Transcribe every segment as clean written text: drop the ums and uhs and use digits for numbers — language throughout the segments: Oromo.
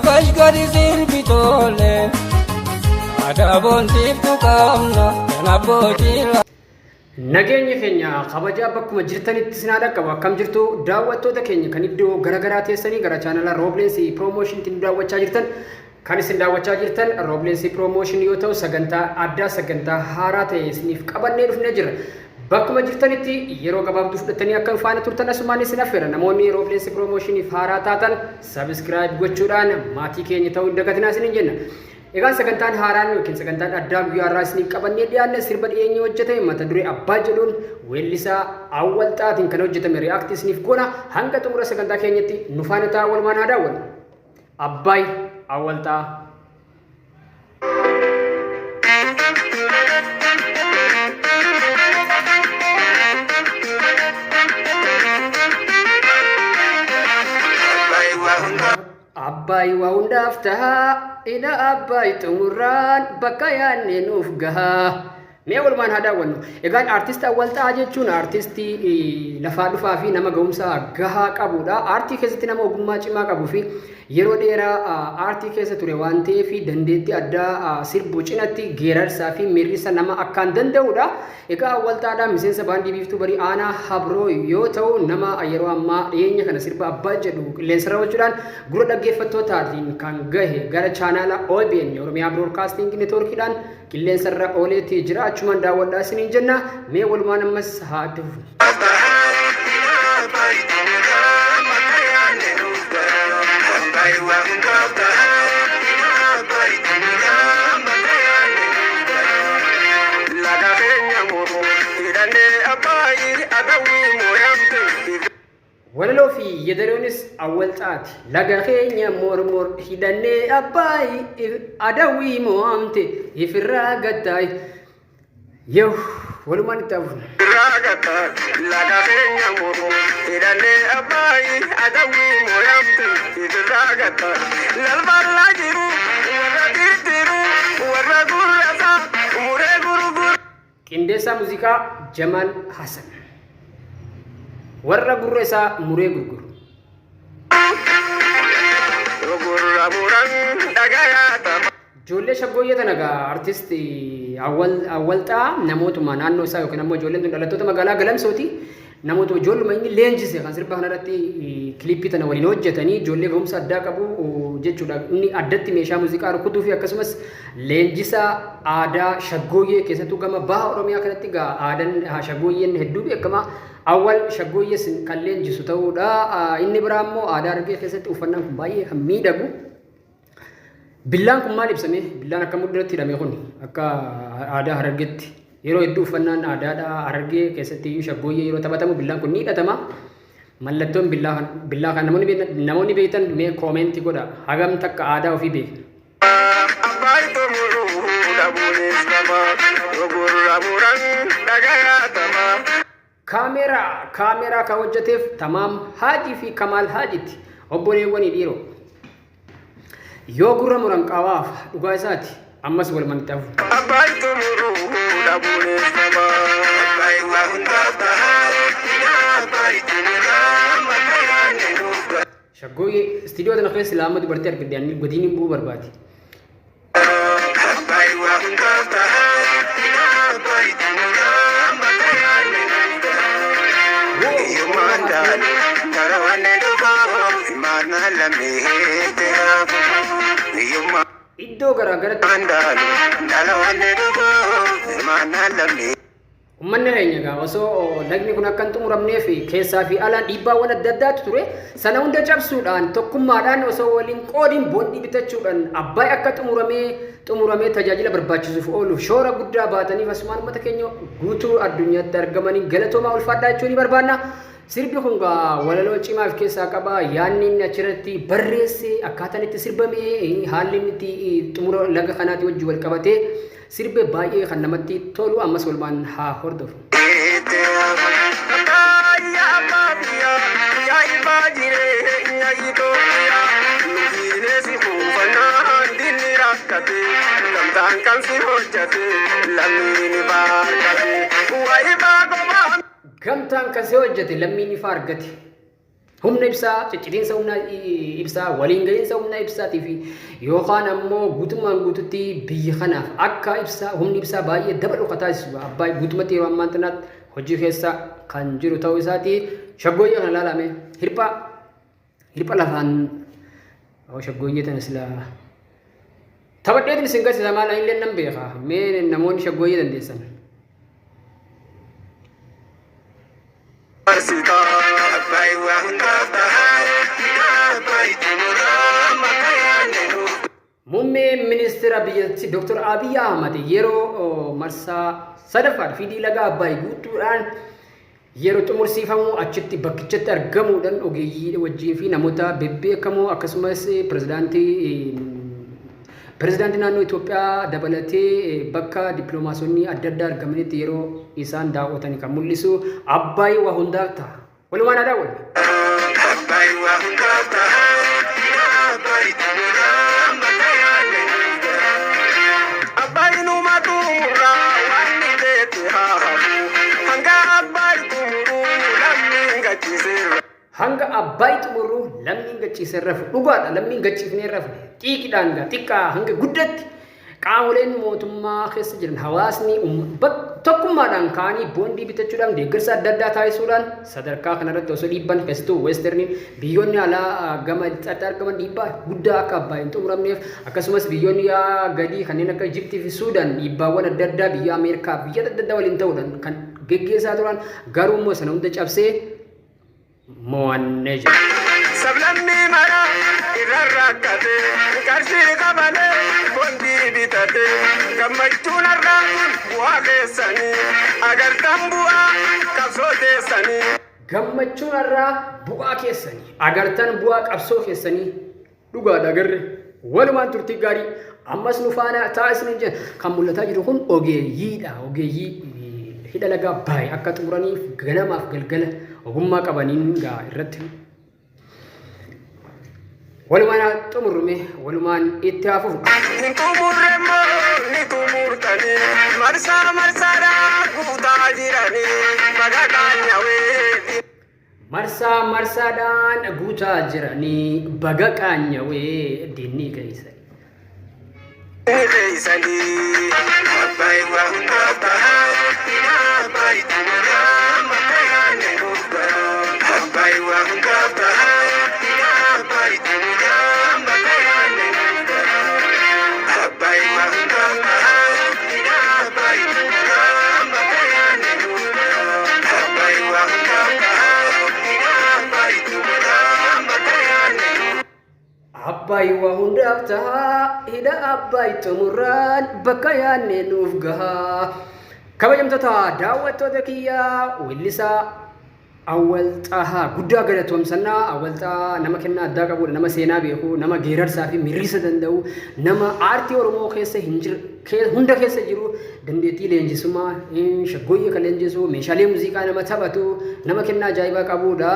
fashgari sirbitole adabontiif tuqamna nabbootila. Nageenya keenya kabajaa bakkuma jirtanitti sinaa dhaqqabu akkam jirtu daawwattoota keenya kan iddoo garaagaraa teessanii gara chaanala Rooblensi Promotion daawwachaa jirtan kan isin daawwachaa jirtan Rooblensi Promotion yoo ta'u sagantaa addaa sagantaa haaraa ta'e isiniif qabannee dhufnee jirra. Bakkuma jirtanitti yeroo gabaabduu fudhatanii akka faana turtan asumaan isin affeera. Namoonni Rooblensi Promotioniif haaraa taatan subscribe gochuudhaan maatii keenya ta'uu hin dagatinaa isiniin jenna. Egaa sagantaan haaraan yookiin sagantaan addaa guyyaa irraa isiniif qabannee dhiyaanne sirba dhiyeenya hojjetame mata duree abbaa jedhuun weellisaa Awwal Xaatiin kan hojjetame react isiniif goona. Hanga xumura sagantaa keenyatti nu faana ta'aa walumaan haa daawwannu. Abbaay Awwal Xaa. Abbaay waa hundaaf tahaa ila abbaay xumuraan bakka yaadne nuuf gahaa. Mee walumaan haa daawwannu. Egaan artist Awwal Xaa jechuun artistii lafaa dhufaa fi nama ga'umsa gahaa qabudha. Aartii keessatti nama ogummaa cimaa qabuu fi yeroo dheeraa aartii keessa ture waan ta'eef dandeettii addaa sirbuu cinatti geerarsaa fi mirrisa nama akkaan danda'udha. Egaa Awwal Xaadhaan miseensa baandii biiftuu barii aanaa Habroo yoo ta'u nama yeroo ammaa dhiyeenya kana sirba abbaa jedhu qilleensarra oolchuudhaan gurra dhaggeeffattootaatiin kan gahe gara chaanaala OBN Oromiyaa Broadcasting Networkidhaan qilleensarra ooleetti jira. Achumaan daawwadhaa isiniin jenna. Mee walumaan ammas haa dhufu. Walaloo fi yeedaloonis Awwal Xaati. Laga keenya mormor hidhannee abbaay adawwii mo'amte ifirraa gattaay. Yoo walumaan itti hafuun. Ifirraa gattaay laga keenya mormor hidhannee abbaay adawwii mo'amte ifirraa gattaay. Lalbalaa jiru warra dirtiru warra gurraasaa umuree gurgur. Qindeessaa muuziqaa Jamal Hassan. Warra gurra isaa muree gurguru. Ijoollee shaggooyyee tana egaa artistii Awwal Xaa namootuma naannoo isaa yookiin ammoo ijoolleen tun dhalattoota magaalaa Galamsooti. Namootuma ijoolluma inni leenjise kan sirba kanarratti kilippii tana waliin hojjetanii ijoollee ga'umsa addaa qabu jechuudha. Inni addatti meeshaa muuziqaa rukutuu fi akkasumas leenjisaa aadaa shaggooyyee keessattuu gama baha Oromiyaa kanatti egaa aadaan shaggooyyeen hedduu beekama. Awwal shaggooyyees kan leenjisu ta'uudha. Inni biraa immoo aadaa Harargee keessatti uffannaan kun baay'ee kan miidhagu. Billaan kun maal ibsame? Billaan akka muddaatti hidhame kun akka aadaa Harargeetti yeroo hedduu uffannaan aadaa Harargee keessatti iyyuu shaggooyyee yeroo taphatamu billaan kun ni hidhatama. Mallattoon billaa kan namoonni beektan mee koomentii godha. Hagam takka aadaa ofii beekna. Kaameraa kan hojjeteef Tamaam Haajii fi Kamaal Haajitti obboleewwanii dhiiroo. Yoo gurra muran qabaaf dhugaa isaati ammas walumaan itti hafu. Shaggooyyee istiidiyoo tana keessa laama dubartii argite godini bu'uu barbaade. Iddoo garaagaraatti uummanni keenya egaa osoo lagni kun akka hin xumuramnee fi keessaa fi alaan dhiibbaawwan adda addaatu ture sana hunda cabsuudhaan tokkummaadhaan osoo waliin qoodiin boondii bitachuudhaan abbaay akka xumuramee tajaajila barbaachisuuf ooluuf shoora guddaa baataniif asumaan uummata keenya guutuu addunyaatti argamanii galatoomaa ulfaadhaa jechuu ni barbaanna. Sirbi kun walaloo cimaa fi keessaa qaba. Yaanni inni achirratti barreesse akkaataan itti sirbame haalli inni itti xumura laga kanaatti wajjin wal qabatee sirbe baay'ee kan namatti tolu. Ammas walumaan haa hordofu. Gamtaan kan si hojjete lammiin ifa argate. humna ibsaa ciccitiinsa humna ibsaa waliin gahiinsa humna ibsaatii fi yookaan ammoo guutummaan guututti biyya kanaaf akka ibsaa humni ibsaa baay'ee dabalu taasisu Abbaay guutumatti yeroo ammaa tanaatti hojii keessa kan jiru ta'uu isaati. Shaggooyyee kana ilaalame hirpha lafaan shaggooyyee tana sila taphadheetiin isin garsiisa maal illee nan beeka mee namoonni shaggooyyee dandeessan. Muummee ministeera biyyattii Dr. Abiy Ahmed yeroo marsaa sadaffaa fiidii laga Abbaay guutuudhaan yeroo xumursiifamu achitti bakkichatti argamuudhaan ogeeyyii wajjin fi namoota bebbeekamoo akkasumas pirezidaantii naannoo Itoophiyaa dabalatee bakka dippiloomaasonni adda addaa argamanitti yeroo isaan daawwatan kan mul'isu Abbaay waa hundaaf ta'a. Walumaan aadaa wal. Abbaay waa hundaaf ta'a. Abbaay hanga Abbaay xumuruu lammiin gachiisee rafu dhugaadha lammiin gachiifnee rafu xiiqidhaan xiqqaa hanga guddatti qaamoleen mootummaa keessa jiran hawaasni tokkummaadhaan ka'anii boondii bitachuudhaan deeggarsa adda addaa taasisuudhaan sadarkaa kanarratti osoo dhiibban keessattuu weesterniin biyyoonni alaa gama lixaatti argaman dhiibbaa guddaa akka Abbaay hin xumuramneef akkasumas biyyoonni gadii kanneen akka Ijiptii fi Suudaan dhiibbaawwan adda addaa biyya Ameerikaa biyya adda addaa waliin ta'uudhaan kan geggeessaa turan garuu immoo sana hunda cabsee mo'annee jira. Sablammii mara irra rakkate qarshii qabane boondii bitate gammachuun har'aan bu'aa keessanii agartan bu'aa qabsoo keessanii. Gammachuun har'aa bu'aa keessanii agartan bu'aa qabsoo keessanii dhugaadha agarre walumaan turtii gaarii ammas nu faana taasisanii jira kan mul'ataa jiru kun ogeeyyiidha ogeeyyii hidha laga Abbaay akka xumuraniif ganamaaf galgala ogummaa qabaniin gaa irratti walumaan xumurame walumaan itti hafuuf. Ni xumurreemmoo ni xumurtanii marsaadhaan guutaa jiranii baga qaanyawee. Marsaadhaan guutaa jiranii baga qaanyawee diinni keessa. Abbaay waa hundaaf ta'a. Abbaay xumuraa maqaan Abbaay waa hundaaf ta'a. Abbaay xumuraa maqaan Abbaay waa hundaaf ta'a. Abbaay xumuraa maqaan Abbaay waa hundaaf ta'a. Abbaay xumuraa maqaan Abbaay waa hundaaf ta'a. Hidha Abbaay xumuraan bakka yaadne nuuf gahaa. Kabajamtoota daawwattoota kiyyaa weellisaa Awwal Xahaa guddaa galatoomsannaa. Awwal Xahaa nama kennaa addaa qabudha, nama seenaa beeku, nama geerarsaa fi mirriisa danda'u, nama aartii Oromoo keessa hunda keessa jiru dandeettii leenjisummaa shaggooyyee kan leenjisu meeshaalee muuziqaa nama taphatu nama kennaa ajaa'ibaa qabudha.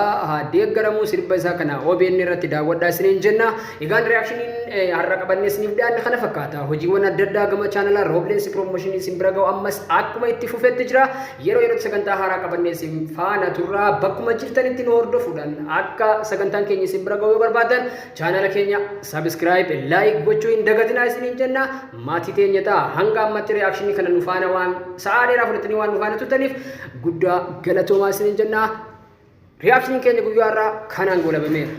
Deeggaramuu sirba isaa kana OBN irratti daawwadhaa isiniin jenna. Egaan reaakshiniin har'a qabannee isiniif dhiyaanne kana fakkaata. Hojiiwwan adda addaa gama chaanalaa Rooblensi Promotion isin bira ga'u ammas akkuma itti fufetti jira. Yeroo yerootti sagantaa haaraa qabannee isin faana turraa bakkuma jirtanitti nu hordofuudhaan akka sagantaan keenya isin bira ga'uu barbaadan chaanala keenya subscribe like gochuu hin dagatinaa isiniin jenna. Maatii teenya ta'a hanga ammatti reakshinii kana nu faana waan sa'aa dheeraa fudhatanii waan nu faana turtaniif guddaa galatoomaa isiniin jenna. Reakshinii keenya guyyaa irraa kanaan goolabameera.